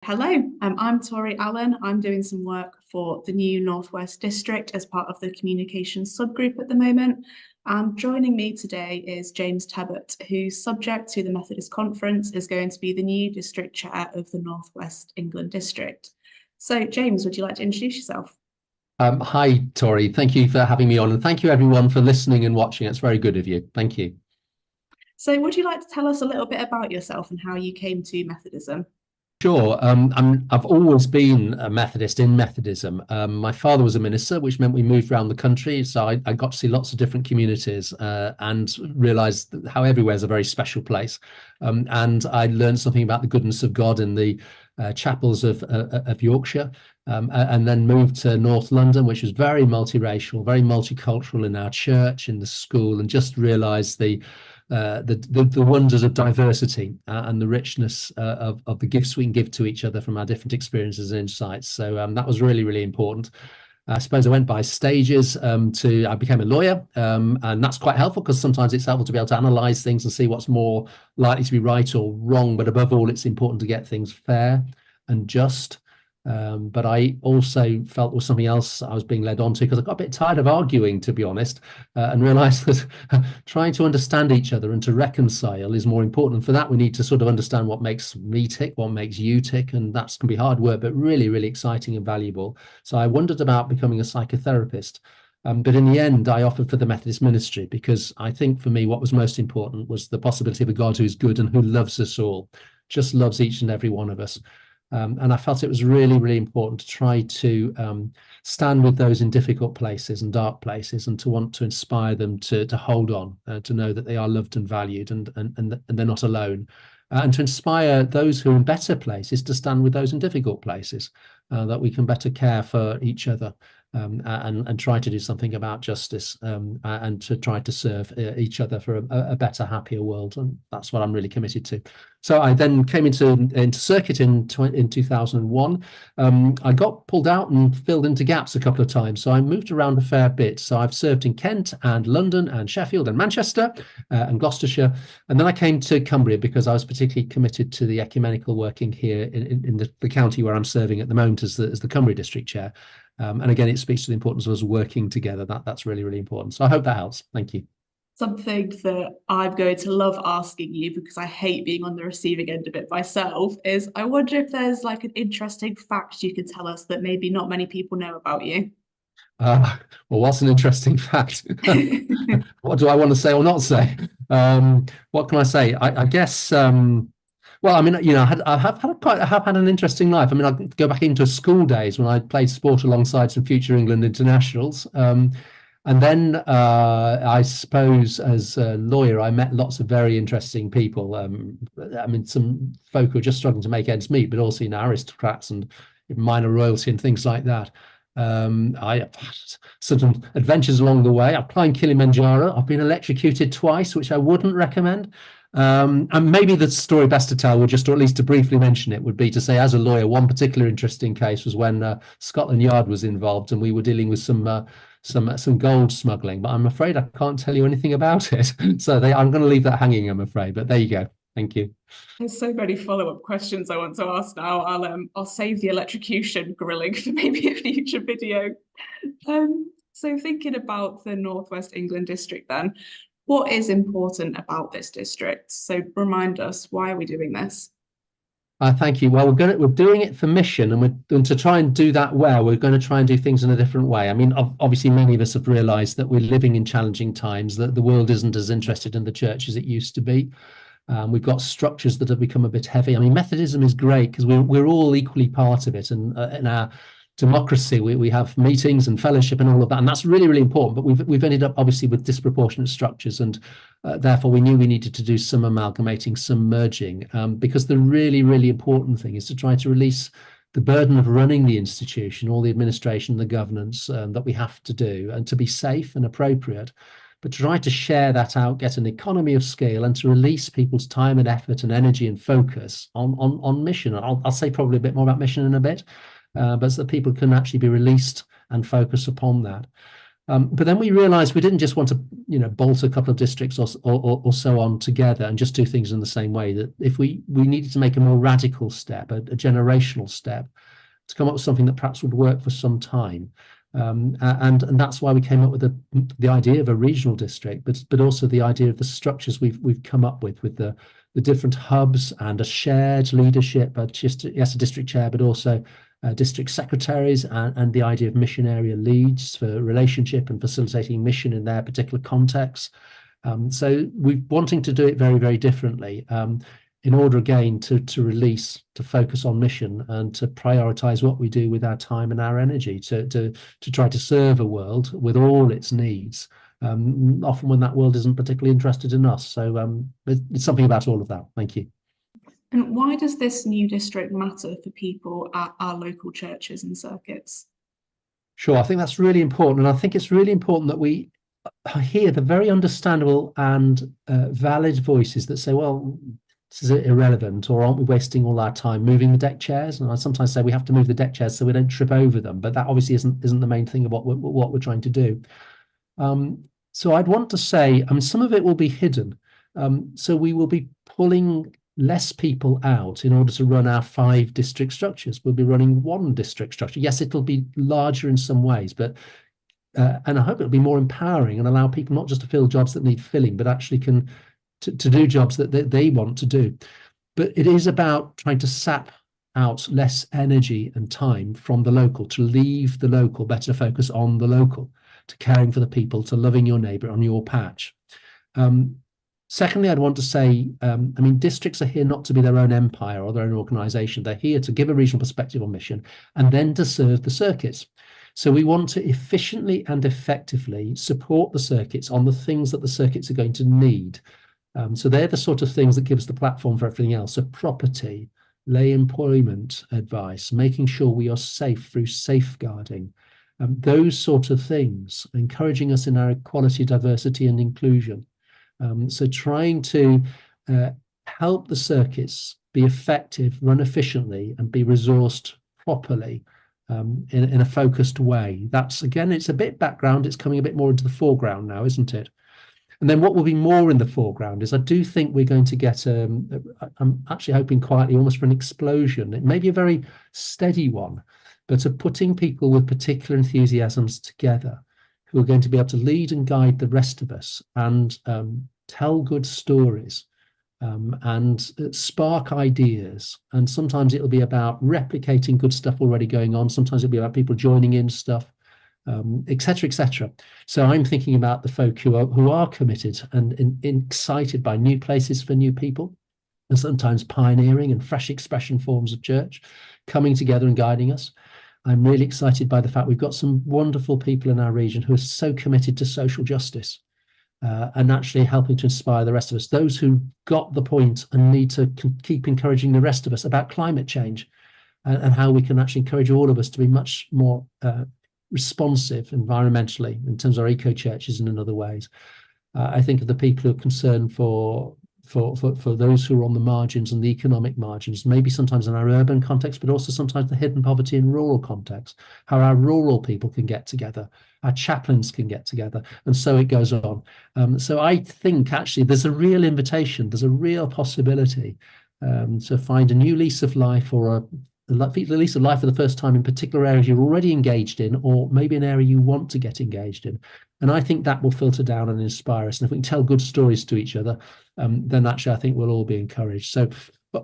Hello, I'm Tori Allen. I'm doing some work for the new Northwest District as part of the communications subgroup at the moment. And joining me today is James Tebbutt, who, subject to the Methodist Conference, is going to be the new district chair of the Northwest England District. So, James, would you like to introduce yourself? Hi, Tori. Thank you for having me on, and thank you everyone for listening and watching. It's very good of you. Thank you. So, would you like to tell us a little bit about yourself and how you came to Methodism? Sure. I've always been a Methodist in Methodism. My father was a minister, which meant we moved around the country. So I got to see lots of different communities and realized how everywhere is a very special place. And I learned something about the goodness of God in the chapels of Yorkshire, and then moved to North London, which was very multiracial, very multicultural in our church, in the school, and just realized the wonders of diversity and the richness of the gifts we can give to each other from our different experiences and insights. So that was really, really important. I suppose I went by stages I became a lawyer, and that's quite helpful because sometimes it's helpful to be able to analyze things and see what's more likely to be right or wrong. But above all, it's important to get things fair and just. But I also felt there was something else I was being led on to because I got a bit tired of arguing, to be honest, and realized that trying to understand each other and to reconcile is more important. And for that, we need to sort of understand what makes me tick, what makes you tick. And that's can be hard work, but really, really exciting and valuable. So I wondered about becoming a psychotherapist. But in the end, I offered for the Methodist ministry because I think for me, what was most important was the possibility of a God who's good and who loves us all, just loves each and every one of us. And I felt it was really, really important to try to stand with those in difficult places and dark places, and to want to inspire them to hold on, to know that they are loved and valued, and they're not alone, and to inspire those who are in better places to stand with those in difficult places, that we can better care for each other. And try to do something about justice, and to try to serve each other for a better, happier world. And that's what I'm really committed to. So I then came into circuit in 2001. I got pulled out and filled into gaps a couple of times. So I moved around a fair bit. So I've served in Kent and London and Sheffield and Manchester and Gloucestershire. And then I came to Cumbria because I was particularly committed to the ecumenical working here in the county where I'm serving at the moment as the Cumbria district chair. And again, it speaks to the importance of us working together. That's really, really important. So I hope that helps. Thank you. Something that I'm going to love asking you because I hate being on the receiving end of it myself is I wonder if there's like an interesting fact you could tell us that maybe not many people know about you. Uh, well, what's an interesting fact? What do I want to say or not say? What can I say? I guess. Well, I mean, I have had an interesting life. I mean, I go back into school days when I played sport alongside some future England internationals. And then I suppose as a lawyer, I met lots of very interesting people. I mean, some folk who are just struggling to make ends meet, but also, aristocrats and minor royalty and things like that. I have had some adventures along the way. I've climbed Kilimanjaro. I've been electrocuted twice, which I wouldn't recommend. And maybe the story best to tell, would just, or at least to briefly mention it, would be to say, as a lawyer, one particular interesting case was when Scotland Yard was involved, and we were dealing with some gold smuggling. But I'm afraid I can't tell you anything about it. So I'm going to leave that hanging, I'm afraid. But there you go. Thank you. There's so many follow-up questions I want to ask now. I'll save the electrocution grilling for maybe a future video. So thinking about the Northwest England district then, what is important about this district? So remind us, why are we doing this? Thank you. Well, we're doing it for mission, and to try and do that well, we're going to try and do things in a different way. I mean, obviously, many of us have realised that we're living in challenging times, that the world isn't as interested in the church as it used to be. We've got structures that have become a bit heavy. I mean, Methodism is great because we're all equally part of it, and in our democracy, we have meetings and fellowship and all of that, and that's really, really important. But we've ended up obviously with disproportionate structures, and therefore we knew we needed to do some amalgamating, some merging, because the really, really important thing is to try to release the burden of running the institution, all the administration, the governance that we have to do, and to be safe and appropriate, but to try to share that out, get an economy of scale, and to release people's time and effort and energy and focus on mission. I'll say probably a bit more about mission in a bit, but so that people can actually be released and focus upon that. But then we realized we didn't just want to, bolt a couple of districts or so on together and just do things in the same way. That if we needed to make a more radical step, a generational step, to come up with something that perhaps would work for some time. And that's why we came up with the idea of a regional district, but also the idea of the structures we've come up with the different hubs and a shared leadership, just a district chair, but also district secretaries, and the idea of mission area leads for relationship and facilitating mission in their particular context. So we're wanting to do it very, very differently, in order again to focus on mission and to prioritize what we do with our time and our energy to try to serve a world with all its needs, often when that world isn't particularly interested in us. So it's something about all of that. Thank you. And why does this new district matter for people at our local churches and circuits? Sure, I think that's really important. And I think it's really important that we hear the very understandable and valid voices that say, well, this is irrelevant, or aren't we wasting all our time moving the deck chairs? And I sometimes say we have to move the deck chairs so we don't trip over them, but that obviously isn't the main thing of what we're trying to do. So I'd want to say, some of it will be hidden. So we will be pulling less people out in order to run our 5 district structures. We'll be running 1 district structure. Yes, it'll be larger in some ways, but and I hope it'll be more empowering and allow people not just to fill jobs that need filling, but actually can to do jobs that they want to do. But it is about trying to sap out less energy and time from the local, to leave the local, better focus on the local, to caring for the people, to loving your neighbour on your patch. Secondly, I'd want to say, districts are here not to be their own empire or their own organisation. They're here to give a regional perspective on mission and then to serve the circuits. So we want to efficiently and effectively support the circuits on the things that the circuits are going to need. So they're the sort of things that give us the platform for everything else. So property, lay employment advice, making sure we are safe through safeguarding, those sort of things, encouraging us in our equality, diversity and inclusion. So trying to help the circuits be effective, run efficiently and be resourced properly in a focused way. That's, again, it's a bit background. It's coming a bit more into the foreground now, isn't it? And then what will be more in the foreground is I do think we're going to get, I'm actually hoping quietly, almost for an explosion. It may be a very steady one, but of putting people with particular enthusiasms together who are going to be able to lead and guide the rest of us and tell good stories and spark ideas. And sometimes it'll be about replicating good stuff already going on. Sometimes it'll be about people joining in stuff. Etc., etc. So I'm thinking about the folk who are committed and excited by new places for new people, and sometimes pioneering and fresh expression forms of church coming together and guiding us. I'm really excited by the fact we've got some wonderful people in our region who are so committed to social justice and actually helping to inspire the rest of us. Those who got the point and need to keep encouraging the rest of us about climate change and how we can actually encourage all of us to be much more responsive environmentally in terms of our eco churches and in other ways. I think of the people who are concerned for those who are on the margins and the economic margins, maybe sometimes in our urban context, but also sometimes the hidden poverty in rural context, how our rural people can get together, our chaplains can get together, and so it goes on. So I think actually there's a real invitation, there's a real possibility to find a new lease of life, or a lease of life for the first time in particular areas you're already engaged in, or maybe an area you want to get engaged in. And I think that will filter down and inspire us. And if we can tell good stories to each other, then actually I think we'll all be encouraged. So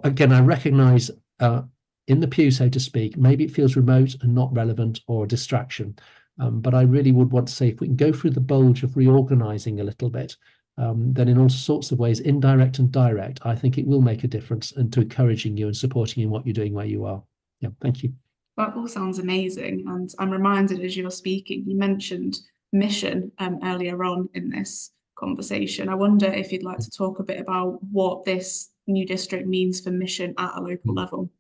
again, I recognise in the pew, so to speak, maybe it feels remote and not relevant or a distraction. But I really would want to say, if we can go through the bulge of reorganising a little bit, then in all sorts of ways, indirect and direct, I think it will make a difference into encouraging you and supporting you in what you're doing where you are. Yeah, thank you. That all sounds amazing. And I'm reminded as you're speaking, you mentioned mission earlier on in this conversation. I wonder if you'd like to talk a bit about what this new district means for mission at a local level.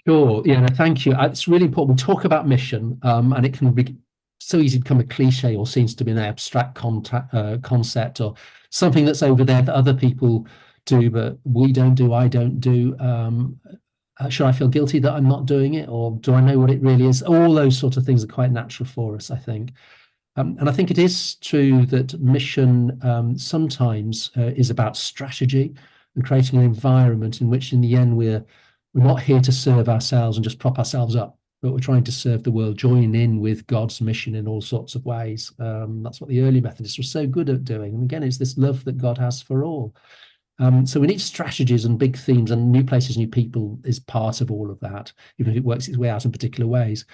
Sure. Yeah, no, thank you. It's really important. We talk about mission and it can be so easy to become a cliche or seems to be an abstract concept or something that's over there that other people do, but we don't do, I don't do. Should I feel guilty that I'm not doing it, or do I know what it really is? All those sort of things are quite natural for us, I think. And I think it is true that mission sometimes is about strategy and creating an environment in which, in the end, we're not here to serve ourselves and just prop ourselves up, but we're trying to serve the world, join in with God's mission in all sorts of ways. That's what the early Methodists were so good at doing. And again, it's this love that God has for all. So we need strategies and big themes, and new places, new people is part of all of that, even if it works its way out in particular ways.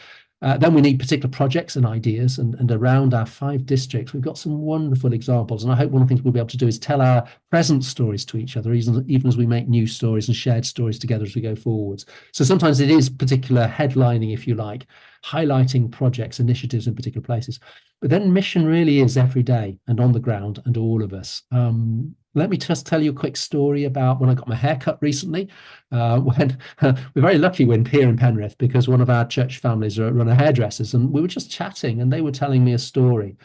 Then we need particular projects and ideas, and around our 5 districts, we've got some wonderful examples. And I hope one of the things we'll be able to do is tell our present stories to each other, even as we make new stories and shared stories together as we go forwards. So sometimes it is particular headlining, if you like, highlighting projects, initiatives in particular places. But then mission really is every day and on the ground and all of us. Let me just tell you a quick story about when I got my hair cut recently. When we're very lucky we're here in Penrith, because one of our church families run a hairdressers, and we were just chatting, and they were telling me a story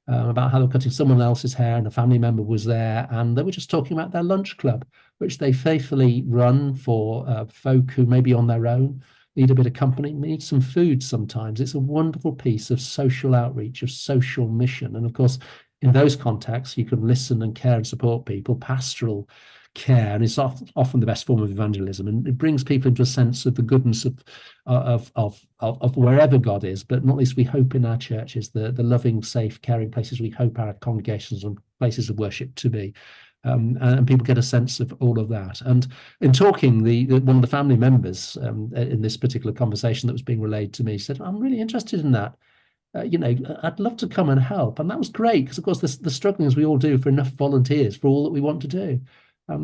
about how they were cutting someone else's hair, and a family member was there, and they were just talking about their lunch club, which they faithfully run for folk who may be on their own, need a bit of company, need some food sometimes. It's a wonderful piece of social outreach, of social mission. And of course, in those contexts, you can listen and care and support people, pastoral care, and it's often the best form of evangelism. And it brings people into a sense of the goodness of wherever God is, but not least we hope in our churches, the loving, safe, caring places we hope our congregations and places of worship to be. And people get a sense of all of that. And in talking, one of the family members in this particular conversation that was being relayed to me said, "I'm really interested in that. I'd love to come and help." And that was great, because of course the struggling, as we all do, for enough volunteers for all that we want to do.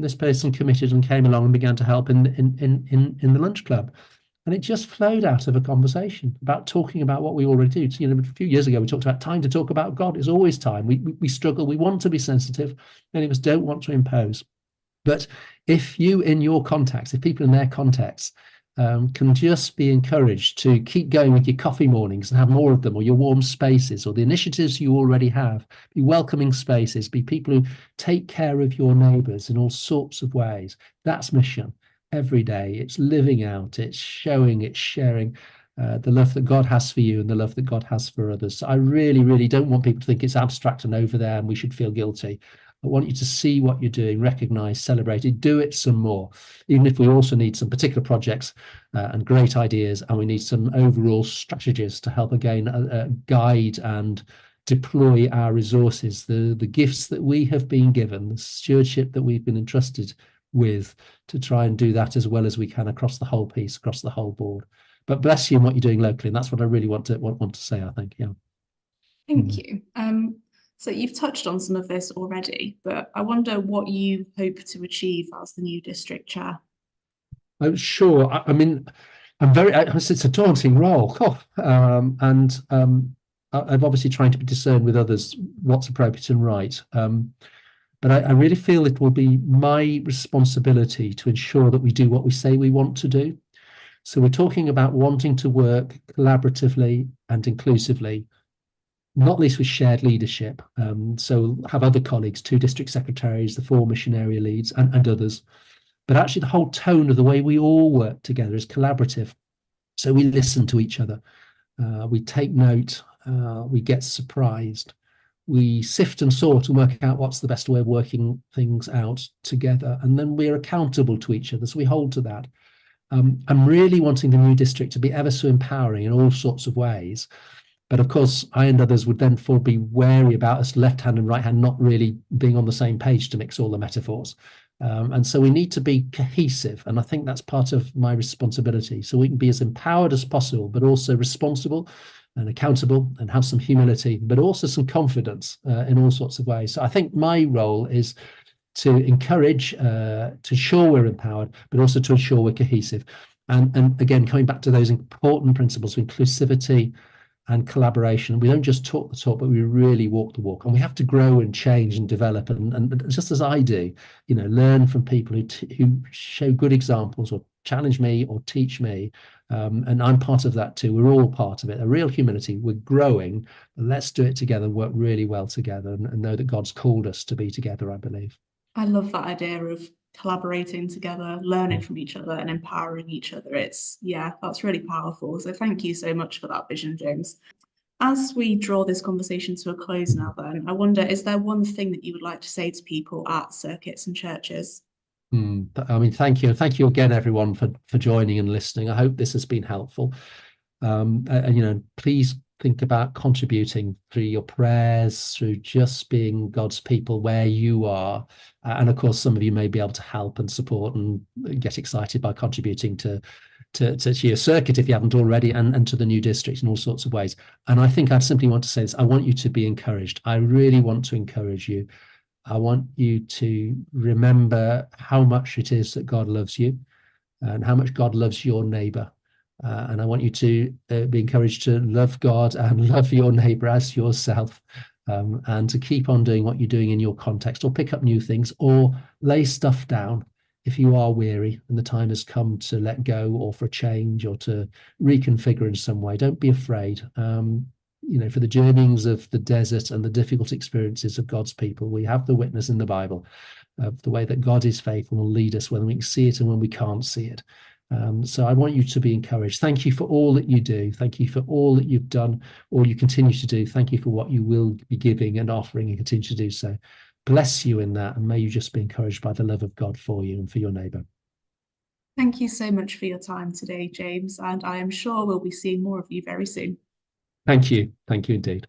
This person committed and came along and began to help in the lunch club. And it just flowed out of a conversation about talking about what we already do. A few years ago, we talked about time to talk about God. It's always time. We struggle. We want to be sensitive. Many of us don't want to impose. But if you, in your contacts, if people in their contexts can just be encouraged to keep going with your coffee mornings and have more of them, or your warm spaces, or the initiatives you already have, be welcoming spaces, be people who take care of your neighbours in all sorts of ways. That's mission. Every day, it's living out, it's showing, it's sharing the love that God has for you and the love that God has for others. So I really, really don't want people to think it's abstract and over there and we should feel guilty. I want you to see what you're doing, recognize, celebrate it, do it some more, even if we also need some particular projects and great ideas, and we need some overall strategies to help again guide and deploy our resources, the gifts that we have been given, the stewardship that we've been entrusted with, to try and do that as well as we can across the whole piece, across the whole board. But bless you in what you're doing locally, and that's what I really want to say, I think. Yeah. Thank you. So you've touched on some of this already, but I wonder what you hope to achieve as the new district chair. I'm sure. I mean, it's a daunting role. I'm obviously trying to discern with others what's appropriate and right. But I really feel it will be my responsibility to ensure that we do what we say we want to do. So we're talking about wanting to work collaboratively and inclusively, not least with shared leadership. So have other colleagues, 2 district secretaries, the 4 mission area leads, and others. But actually the whole tone of the way we all work together is collaborative. So we listen to each other, we take note, we get surprised, we sift and sort and work out what's the best way of working things out together, and then we're accountable to each other, so we hold to that. I'm really wanting the new district to be ever so empowering in all sorts of ways, but of course I and others would then be wary about us left hand and right hand not really being on the same page, to mix all the metaphors. And so we need to be cohesive, and I think that's part of my responsibility, so we can be as empowered as possible, but also responsible and accountable, and have some humility, but also some confidence in all sorts of ways. So I think my role is to encourage, to ensure we're empowered, but also to ensure we're cohesive. And again, coming back to those important principles of inclusivity and collaboration, we don't just talk the talk, but we really walk the walk. And we have to grow and change and develop, and just as I do, learn from people who show good examples, or challenge me, or teach me. And I'm part of that too. We're all part of it. A real humility. We're growing. Let's do it together, work really well together, and know that God's called us to be together, I believe. I love that idea of collaborating together, learning from each other, and empowering each other. That's really powerful. So thank you so much for that vision, James. As we draw this conversation to a close now, then, I wonder, is there one thing that you would like to say to people at circuits and churches? I mean, thank you. Thank you again, everyone, for joining and listening. I hope this has been helpful. And please think about contributing through your prayers, through just being God's people where you are. And of course, some of you may be able to help and support and get excited by contributing to your circuit if you haven't already, and to the new district in all sorts of ways. And I think I simply want to say this: I want you to be encouraged. I really want to encourage you. I want you to remember how much it is that God loves you and how much God loves your neighbor. And I want you to be encouraged to love God and love your neighbor as yourself, and to keep on doing what you're doing in your context, or pick up new things, or lay stuff down if you are weary and the time has come to let go, or for a change, or to reconfigure in some way. Don't be afraid. For the journeyings of the desert and the difficult experiences of God's people, we have the witness in the Bible of the way that God is faithful and will lead us when we can see it and when we can't see it. So I want you to be encouraged. Thank you for all that you do. Thank you for all that you've done, all you continue to do. Thank you for what you will be giving and offering and continue to do so. Bless you in that, and may you just be encouraged by the love of God for you and for your neighbour. Thank you so much for your time today, James, and I am sure we'll be seeing more of you very soon. Thank you. Thank you indeed.